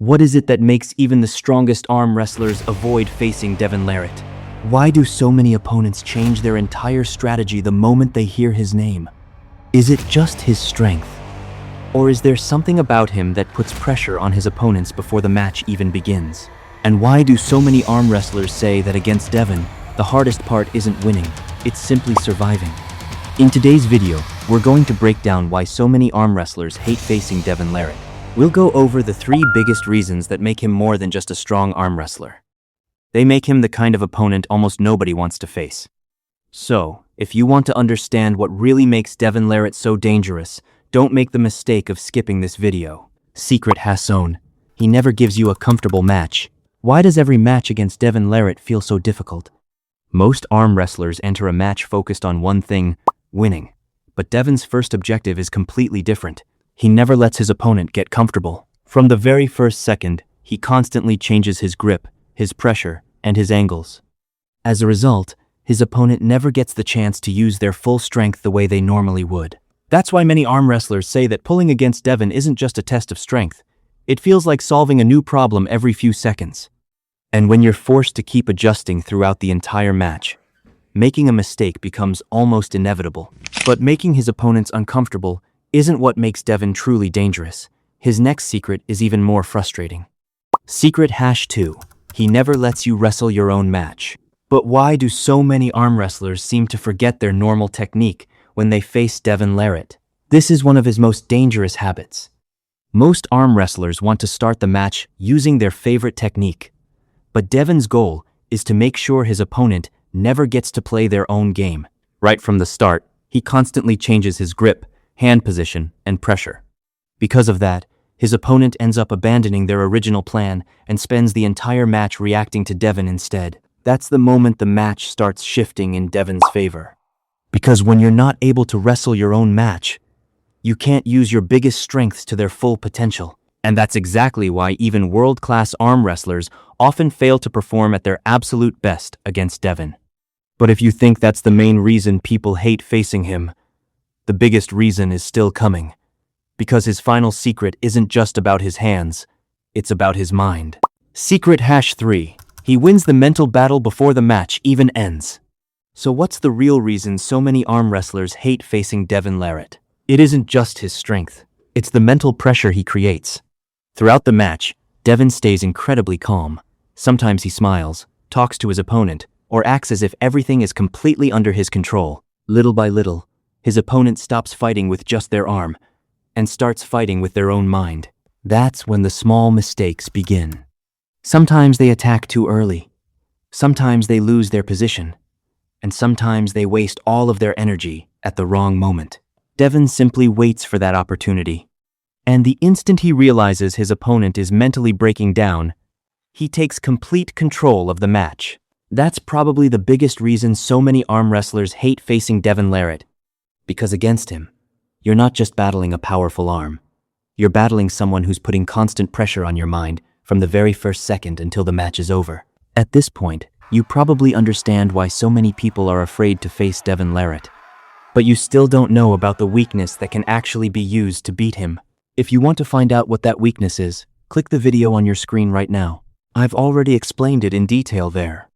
What is it that makes even the strongest arm wrestlers avoid facing Devon Larratt? Why do so many opponents change their entire strategy the moment they hear his name? Is it just his strength? Or is there something about him that puts pressure on his opponents before the match even begins? And why do so many arm wrestlers say that against Devon, the hardest part isn't winning, it's simply surviving? In today's video, we're going to break down why so many arm wrestlers hate facing Devon Larratt. We'll go over the 3 biggest reasons that make him more than just a strong arm wrestler. They make him the kind of opponent almost nobody wants to face. So, if you want to understand what really makes Devon Larratt so dangerous, don't make the mistake of skipping this video. Secret Hasson. He never gives you a comfortable match. Why does every match against Devon Larratt feel so difficult? Most arm wrestlers enter a match focused on one thing, winning. But Devon's first objective is completely different. He never lets his opponent get comfortable. From the very first second, he constantly changes his grip, his pressure, and his angles. As a result, his opponent never gets the chance to use their full strength the way they normally would. That's why many arm wrestlers say that pulling against Devon isn't just a test of strength. It feels like solving a new problem every few seconds. And when you're forced to keep adjusting throughout the entire match, making a mistake becomes almost inevitable. But making his opponents uncomfortable isn't what makes Devon truly dangerous. His next secret is even more frustrating. Secret #2. He never lets you wrestle your own match. But why do so many arm wrestlers seem to forget their normal technique when they face Devon Larratt? This is one of his most dangerous habits. Most arm wrestlers want to start the match using their favorite technique. But Devon's goal is to make sure his opponent never gets to play their own game. Right from the start, he constantly changes his grip, hand position, and pressure. Because of that, his opponent ends up abandoning their original plan and spends the entire match reacting to Devon instead. That's the moment the match starts shifting in Devon's favor. Because when you're not able to wrestle your own match, you can't use your biggest strengths to their full potential. And that's exactly why even world-class arm wrestlers often fail to perform at their absolute best against Devon. But if you think that's the main reason people hate facing him, the biggest reason is still coming. Because his final secret isn't just about his hands, it's about his mind. Secret #3. He wins the mental battle before the match even ends. So what's the real reason so many arm wrestlers hate facing Devon Larratt? It isn't just his strength, it's the mental pressure he creates. Throughout the match, Devon stays incredibly calm. Sometimes he smiles, talks to his opponent, or acts as if everything is completely under his control. Little by little, his opponent stops fighting with just their arm and starts fighting with their own mind. That's when the small mistakes begin. Sometimes they attack too early. Sometimes they lose their position. And sometimes they waste all of their energy at the wrong moment. Devon simply waits for that opportunity. And the instant he realizes his opponent is mentally breaking down, he takes complete control of the match. That's probably the biggest reason so many arm wrestlers hate facing Devon Larratt. Because against him, you're not just battling a powerful arm. You're battling someone who's putting constant pressure on your mind from the very first second until the match is over. At this point, you probably understand why so many people are afraid to face Devon Larratt. But you still don't know about the weakness that can actually be used to beat him. If you want to find out what that weakness is, click the video on your screen right now. I've already explained it in detail there.